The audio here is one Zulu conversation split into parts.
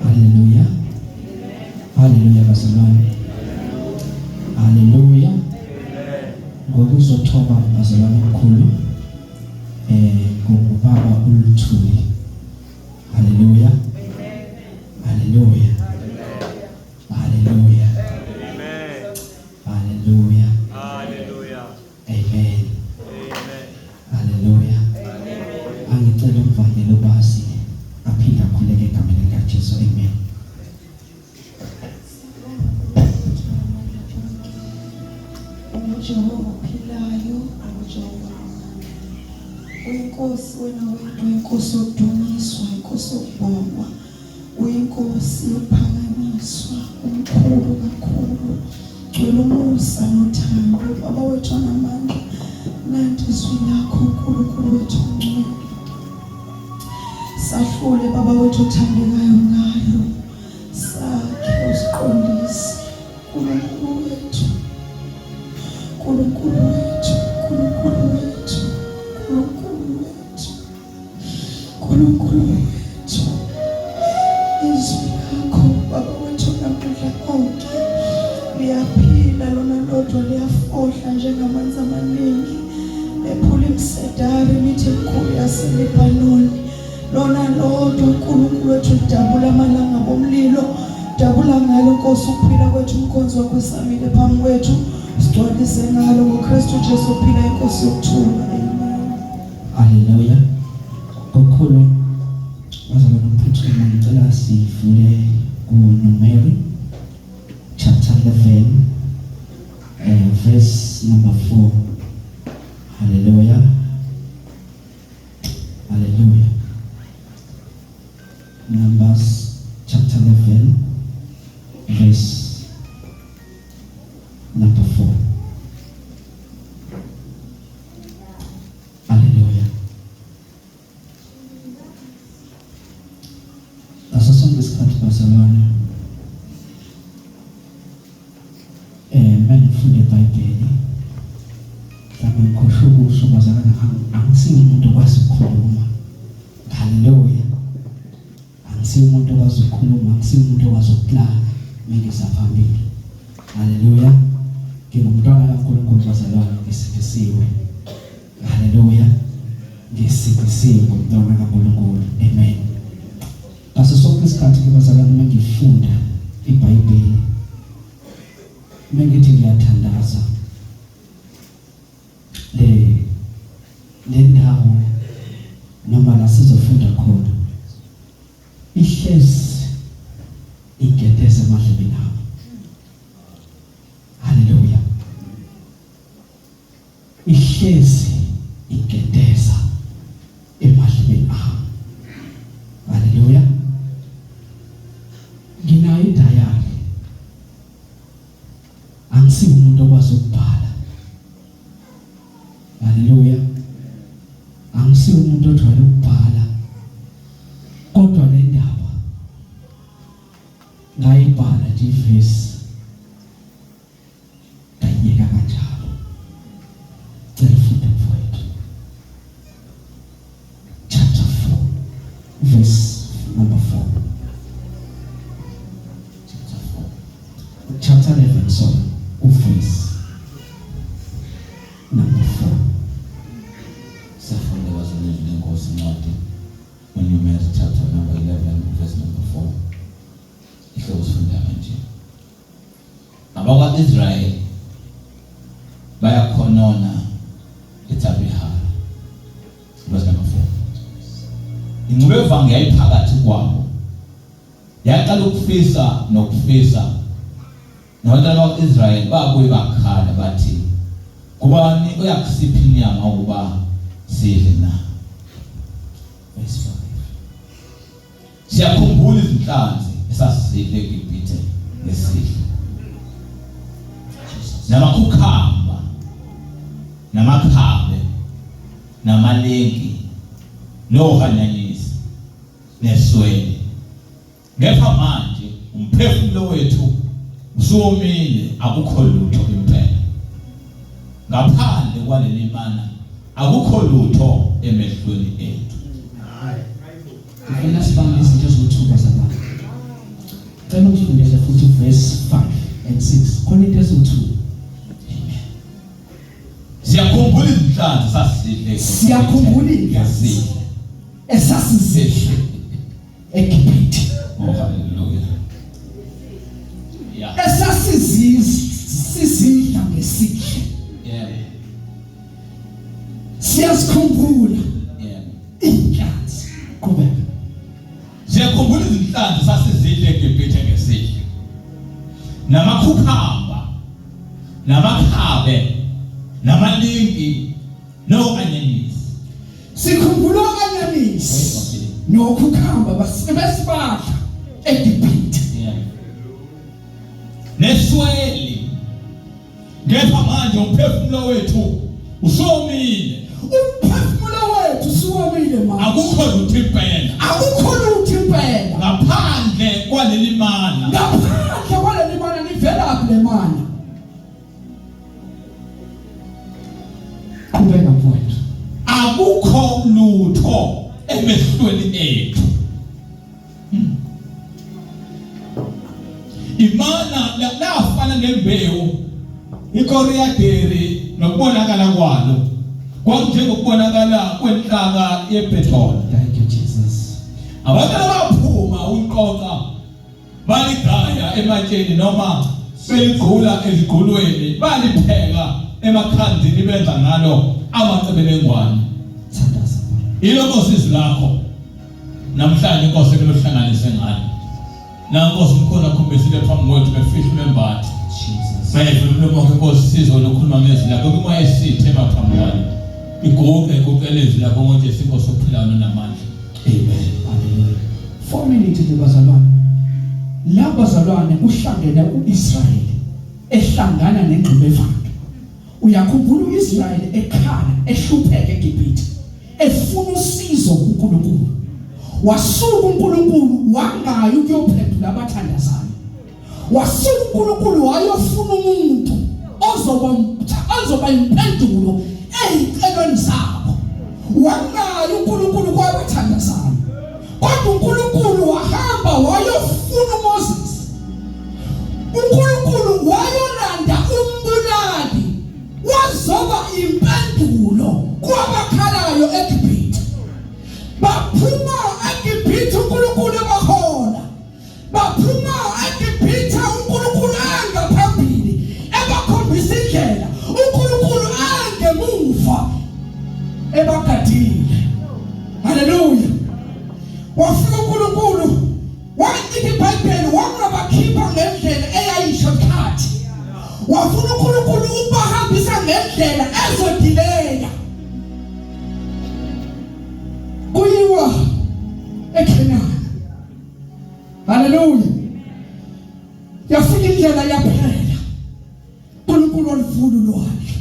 Hallelujah. Hallelujah bazalwane. Hallelujah. Ngokuzothoba bazalwane omkhulu ngubaba uLuthuli. Hallelujah. Hallelujah. Hallelujah. Hallelujah. Hallelujah. Amen. Amen. Hallelujah. Angicela umvangelo basi aphinda akhuleke egameni likaJesu. Amen. Jehova philayo, Jehova uyinkosi wena wethu, uyinkosi yokudunyiswa, uyinkosi yokubongwa, uyinkosi yokuphakanyiswa, umkhulu kakhulu, gcwele umusa nothando. Baba wethu onamandla, nanti izwi lakho uNkulunkulu wethu ongcwele, sahlule Baba wethu othandekayo ngalo, sakhe usiqondise uNkulunkulu wethu, uNkulunkulu wethu, uNkulunkulu wethu, uNkulunkulu wethu, uNkulunkulu wethu. Izwi lakho Baba wethu namandla onke liyaphila, lona lodwa liyafohla njengamanzi amaningi, lephula imisedari imithi emikhulu yaseLebanoni. Lona lodwa uNkulunkulu wethu lidabula amalanga bomlilo, dabula ngalo Nkosi ukuphila kwethu, umkhonzi wakho esamile phambi kwethu, sigcwalise ngalo ngoKristu Jesu ophila, inkosi yokuthula. Amen. Hallelujah. Kokhulu bazalwane omphethweni ngicela sivule kuNumeri chapter 11 verse number 4. Hallelujah. Hallelujah. Numbers chapter 11 verse number 4. Hallelujah. Ngaso sonke isikhathi bazalwane mangifunda iBhayibheli mhlawumbe ngikhohlwe ukusho bazalwane, angisiyo umuntu okwazi ukukhuluma. Hallelujah. Angisiyo umuntu okwazi ukukhuluma, angisiyo umuntu okwazi ukuplana mengisa phambili. Hallelujah. Ngingumntwana kaNkulunkulu bazalwane, ngisikisiwe. Hallelujah. Ngisikisiwe ngumntwana kaNkulunkulu. Amen. Ngaso sonke isikhathi bazalwane mengifunda iBhayibheli, mengithi ngiyathandaza le ndawo noma la sizofunda khona ihlezi igedeze emadlebeni ami. Hallelujah. Ihlezi igedeza emadlebeni ami. Hallelujah. Nginayo idayari, angisiyo umuntu okwazi ukubhala. Hallelujah. Angisiyo umuntu ojwayele ukubhala, kodwa le ndaba ngayibhala nje ivesi ngayiyeka kanjalo. Cela ufunda mfowethu. Chapter 4 verse number 4. Chapter 11, sorry, verse number 4. Safunda bazalwane inkosi incwadi uNumeri chapter number 11 verse number 4. Ihloko sifunda kanje. Abakwa-Israyeli bayakhonona eTabehari. Verse number 4. Ingxubevange yayiphakathi kwabo, yaqala ukufisa nokufisa. Nabantwana bakwa-Israyeli babuye bakhala bathi, kubani uyakusipha inyama ukuba sidle na? Verse 5. Siyakhumbula izinhlanzi esasizidle eGibhithe ngesidlo, namakhukhamba, namakhabe, namalenki, nohanyanisi, neswele. Ngepha manje umphefumulo wethu usomile, akukho lutho impela. Ngaphandle kwaleli mana akukho lutho emehlweni ethu. Ngifuna sibambe futhi verse 5 and 6 khona into eziwu2. Siyakhumbula izinhlanzi sasidle. Siyakhumbula izinhlanzi esasizidla eGibhithe. Oh hallelujah. Yeah. Esasizidla ngesidle. Yeah. Siyazikhumbula Yeah. izinhlanzi. Qhubeka. Siyakhumbula izinhlanzi sasidle eGibhithe ngesidle. Namakhukhamba, namakhabe, namalingi, no anyanisi. Sikhumbula anyanisi nokhukhamba basibadla eGibhithe. Yeah. Nesweli. Ngepha manje umphefumulo wethu usomile. Umphefumulo wethu usuwomile manje. Akukho lutho impela. Akukho lutho impela. Ngaphandle kwaleli mana. Ngaphandle kwaleli mana livelaphi le mana? Qhubeka mfowethu. Akukho lutho emehlweni ethu. Imana lafana nembewu ikoriyaderi nokubonakala kwalo kwanjengokubonakala kwenhlaka yepetrol. Thank you Jesus. Abantu abaphuma uqoqa baligaya ematsheni noma beligqula ezigqulweni balipheka emakhandini benza ngalo amacebelengwane. Thandaza. Iloko sizilakho namhlanje inkosi elohlanganise ngani. Na inkosi umkhona khombisile phambi kwethu befihle membathi. Jesus. Bayivula umlomo wakhe inkosi sizwe lokukhuluma ngezwi lakho kuma esithe phambi kwami. Iguqe lezwi lakho nje sinkosi ophilayo namandla. Amen. Hallelujah. 4 minutes nje bazalwane. La bazalwane uhlangene uIsrayeli ehlangana nengqibevanga. Uyakhumbula uIsrayeli ekhala ehlupheke eGibhithe efuna usizo kuNkulunkulu. Wasuka uNkulunkulu wangayo ukuyophendula abathandazayo. Wasuka uNkulunkulu wayofuna umuntu ozoba impendulo ezicelweni zabo. Wangayo uNkulunkulu kwabathandazayo. Kodwa uNkulunkulu wahamba wayofuna uMoses. uNkulunkulu wayolanda umbulali wazoba impendulo kwabakhalayo eGibhithe. Baphuma eGibhithe uNkulunkulu ebahola. Baphuma eGibhithe uNkulunkulu angaphambili ebakhombisa indlela. uNkulunkulu angemuva ebagadile. Hallelujah. Wafika uNkulunkulu wathi iBhayibheli wangabakhipha ngendlela eyayishortcut. Wafuna uNkulunkulu ubahambisa ngendlela ezodileya. Kuyiwa eKhenani. Hallelujah. Yafika indlela yaphela. uNkulunkulu walivula ulwandle.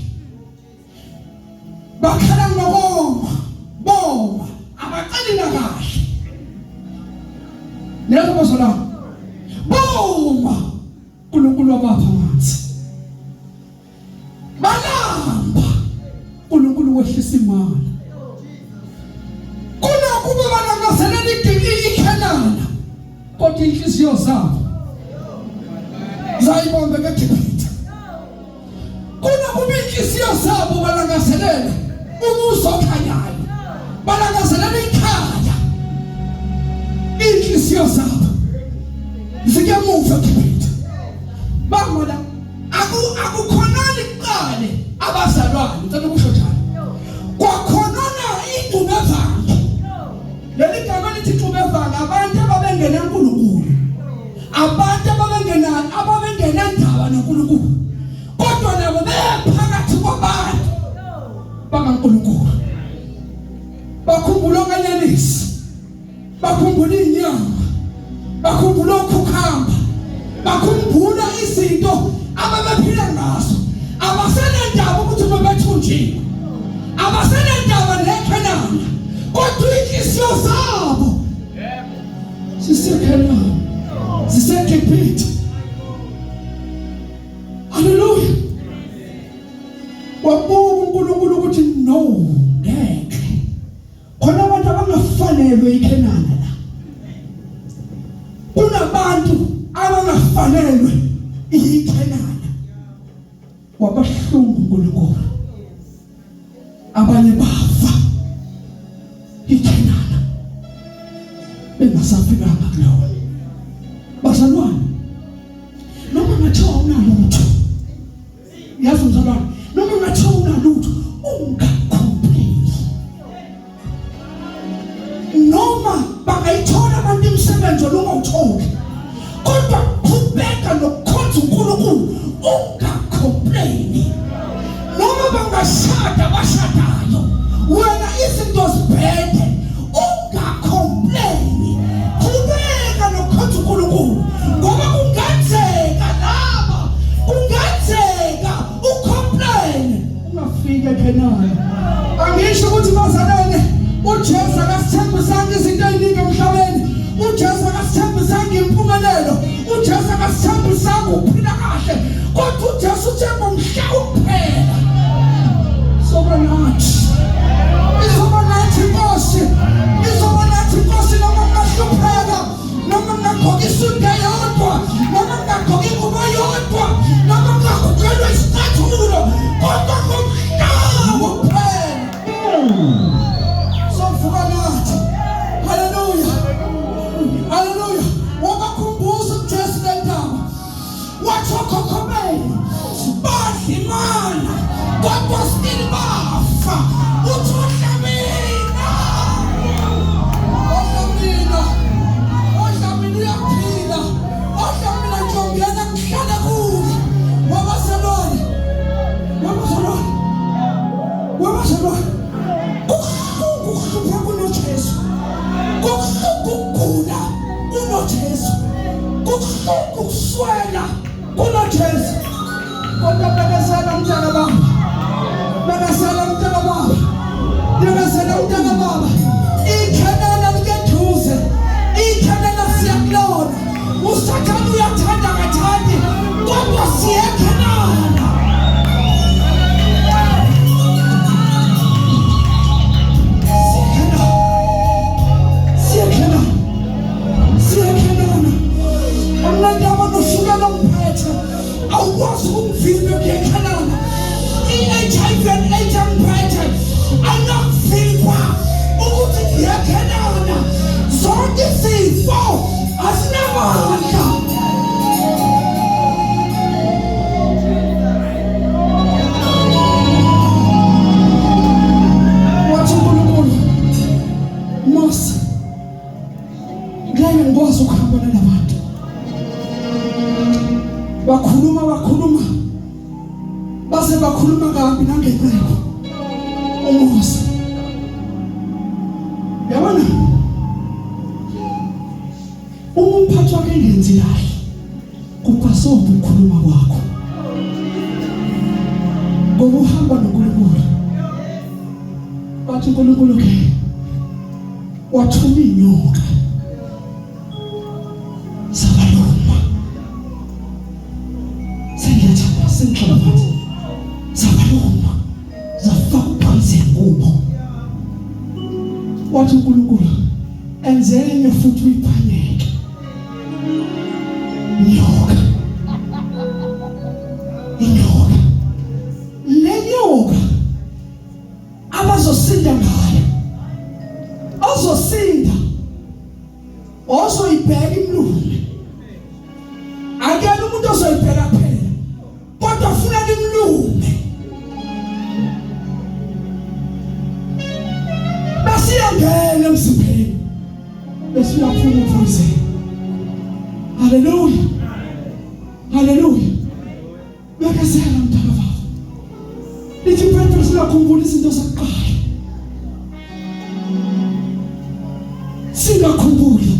Bakhala ngokoma abaqalina kahle. Lezo bazalwane boma uNkulunkulu wabapha amanzi. Balamba uNkulunkulu wehlisa imali. Kunokuba balangazelela iKhenani kodwa inhliziyo zabo zayibambe eGibhithe. Kunokuba inhliziyo zabo balangazelela umuso okhanyayo. Balangazelela ikhaya. Inhliziyo zabo zikemuva eGibhithe. Bamona akukhonani kuqale abazalwane ngicela ukusho njalo. Kwakhonana ingqubevanga. Leli gama lithi ingqubevanga abantu ababengena uNkulunkulu. Abantu ababengena ndaba noNkulunkulu. Kodwa nabo bephakathi kwabantu bakaNkulunkulu. Bakhumbula okanyanisi. Bakhumbula inyama. Bakhumbula ukhukhamba. Bakhumbula izinto ababephila ngazo. Abasenendaba ukuthi bebethunjiwe. Abasenendaba neKhenani. Kodwa inhliziyo zabo ziseKhenani. ZiseGibhithe. Hallelujah. Wabuka uNkulunkulu ukuthi no, ngeke. Khona abantu abangafanelwe iKhenani la. Kunabantu abangafanelwe wavalelwe iKhenani wabahlungu uNkulunkulu abanye bafa iKhenani bengasafikanga kulo bazalwane noma ngathiwa unalutho yazi mzalwane noma ngathiwa unalutho ungakhompli noma bangayithola abantu imisebenzi ongawutholi kodwa qhubeka nokukhonza uNkulunkulu ungakhompli noma bangashada bashadayo wena izinto zibhede ungakhompli qhubeka nokukhonza uNkulunkulu ngoba kungenzeka laba kungenzeka ukhompli ungafika eKhenani angisho ukuthi bazalwane uJesu akasithembisanga izinto eziningi emhlabeni uJesu akasithembisanga impumelelo uJesu akasithembisanga ukuphila kahle kodwa uJesu uthemba umhla kuphela soba nathi Nkosi noma ngahlupheka noma ngagqoka isudu eyodwa noma ngagqoka ingubo eyodwa noma ngagugelwa isicathulo kodwa ngomhla kuphela sovuka nathi haleluya haleluya wakakhumbuza uJesu lendaba wathi wakhokhomela badlimana kodwa still bafa uthi Odlamina uyaphila Odlamina njombiyana kuhlala kuwe wabazalwane kuhlupha kunoJesu kugula kunoJesu kuswela kunoJesu kodwa bekasela umntana baba iKhenani likeduze iKhenani siyakulona usathana uyathanda kathandi kodwa siyeKhenani Amlandaba noshukela umphethe awukwazi ukumvimba eKhenani iHIV and AIDS amphethe anakuvimba ukuthi ngiyeKhenani zonke izifo asinamandla wathi uNkulunkulu Mose ngeke ngikwazi ukuhamba nabantu bakhuluma base bakhuluma kabi nangeqeko uMose yabona umphathi wakhe ngenzi kahle kuphaso ukukhuluma kwakho ngoba uhamba noNkulunkulu bathi uNkulunkulu ke wathuma inyoka sabaloma sengiyathanda sabaloma zafaka phansi ingubo wathi uNkulunkulu enzenye futhi uyiphaneke inyoka lenyoka abazosinda ngayo ozosinda ozoyibheka imlungu akela umuntu ozoyibheka phela kodwa ufuna imlungu basiyangena emzimbeni besiyaphuma uphuze haleluya bekasela mntana baba lithi Petro singakhumbula izinto zakuqala singakhumbuli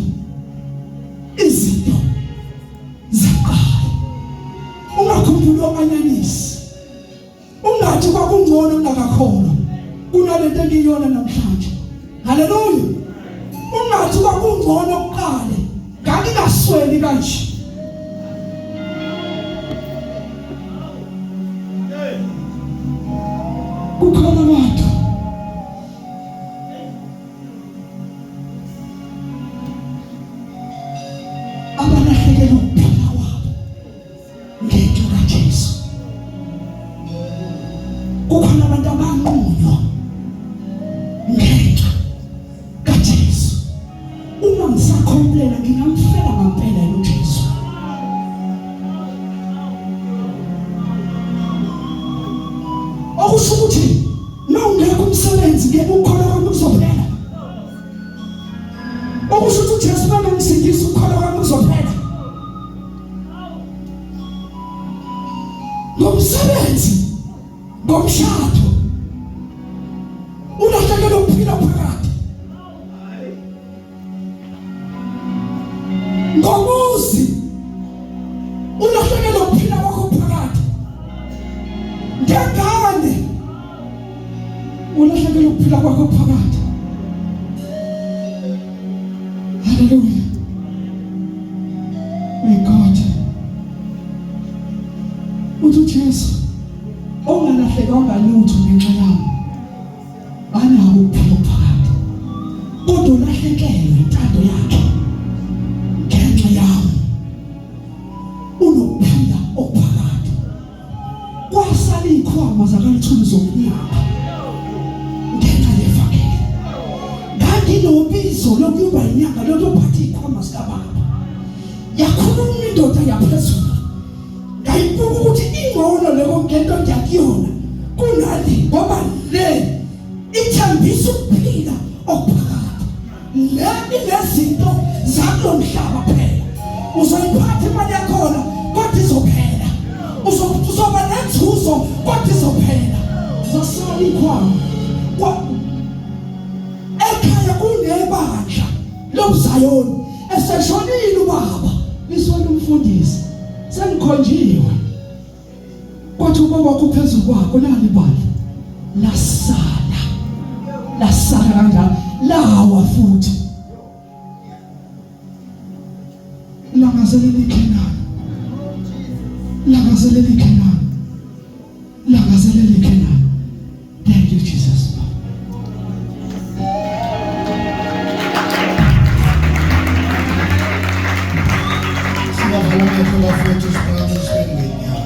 izinto zakuqala ungakhumbuli omanyanisi ungathi kwakungcono kungakakholwa kunalento engiyona namhlanje haleluya ungathi kwakungcono kuqale ngangingasweli kanje kukhona abantu abalahlekelwe ukuphila kwabo ngisakhomplela ngingamfela ngempela yena uJesu. Okusho ukuthi nawungekho umsebenzi ngeke ukholwa kwami kuzophela. Okusho ukuthi uJesu bangisindisa ukholwa kwami kuzophela. Ngomsebenzi, ngomshado, ulahlekelwe ukuphila phakathi. Ngomuzi, ulahlekelwe ukuphila kwakho phakathi. Ngengane, ulahlekelwe ukuphila kwakho phakathi. Hallelujah. My God. Uthi uJesu ongalahlekanga lutho ngenxa yami. Anawo ukuphila phakathi. Kodwa ulahlekelwe intando yakhe ngenxa yami. Unokuphila okuphakathi. Kwasala ikhwama zakalithumi zomnyaka. Ngenxa yevangeli. Nginobizo lokuba inyanga lokuphatha ikhwama zikababa. Yakhuluma indoda yaphezulu. Ngayibuka ukuthi ingcono leko ngento ngiyakuyona kunali ngoba le ithembisa ukuphila okuphakathi. Le inezinto zakulomhlaba phela. Uzoyiphatha imali yakhona kodwa izophela. Uzoba nenzuzo kodwa izophela. Zasala ikhwama. Ekhaya kunebandla lobuZayoni eseshonile ubaba lisona umfundisi sengikhonjiwe kwathi ubaba wakho phezulu kwakho nali bali lasala kanjalo lawa futhi langazelele iKhenani thank you Jesus. Hallelujah.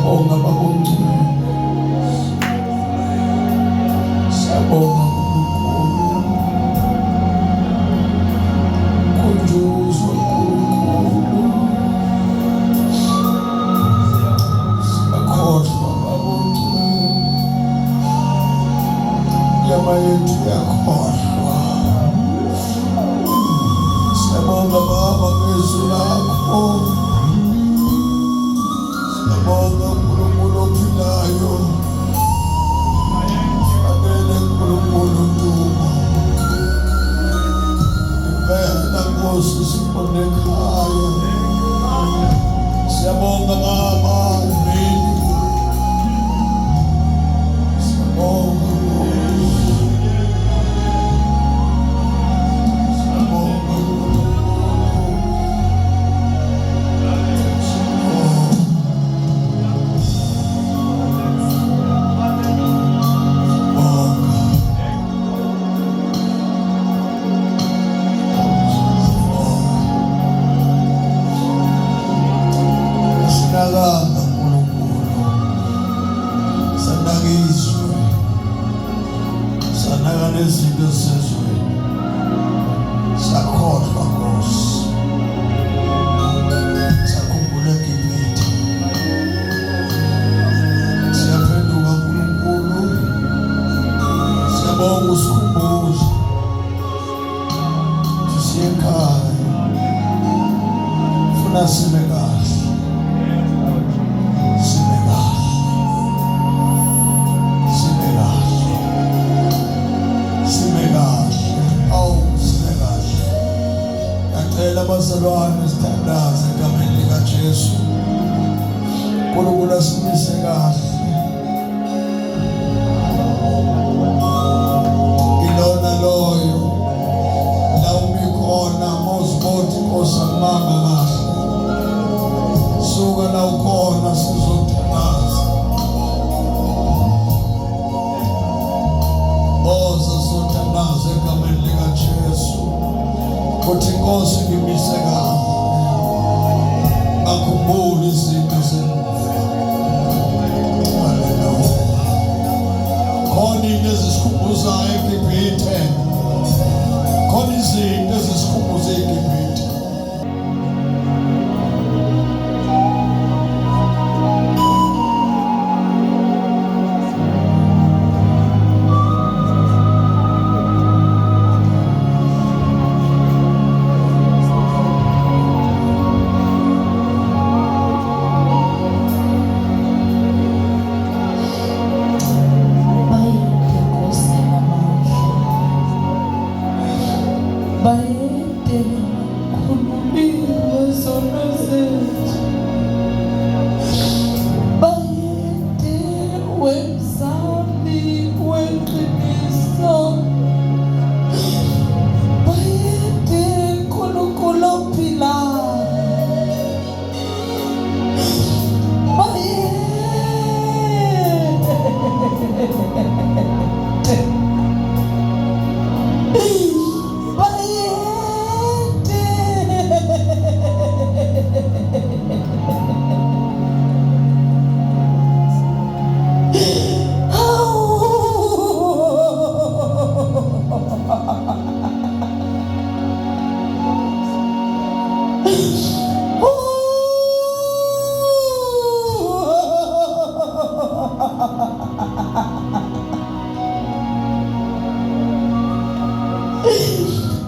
Siyabonga babongcwele. Siyabonga uNkulunkulu. Kunjuzwe uNkulunkulu. Siyakhohlwa babongcwele. Nyama yethu yakhohlwa. Siyabonga Baba ngezwi lakho. Siyabonga uNkulunkulu ophilayo. Siyabonga uNkulunkulu Ntuba. Impela Nkosi siqonde ekhaya. Siyabonga Baba Mwini. Siyabonga Nkosi. Siyabonga Asinakanga uNkulunkulu. Sanaka izwi. Sanaka nezinto zezweni. Sakhohlwa Nkosi. Sakhumbula eGibhithe. Siyaphenduka uNkulunkulu. Siyabonga usikhumbuze. Sisiye ekhaya. Funa sibe kahle. Sibe kahle. Sibe kahle. Sibe kahle. Awu sibe kahle. Ngiyacela abazalwane sithandaze egameni likaJesu. uNkulunkulu asimise kahle. Ilona loyo la umikhona mawuzibona Nkosi amanga kahle. Suka la ukhona sizothandaza. Oza sizothandaza egameni likaJesu. Uthi Nkosi ngimise kahle. Akhumbule izinto zemuva. Haleluya. Khona into ezisikhumbuzayo eGibhithe. Khona izinto ezisikhumbuza eGibhithe. Bayede khululiwe zona zethu. Bayede wemzambi weqiniso. Bayede Nkulunkulu ophilayo.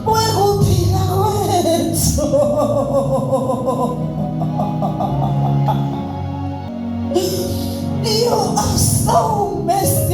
Wekuphila kwethu. You are so messed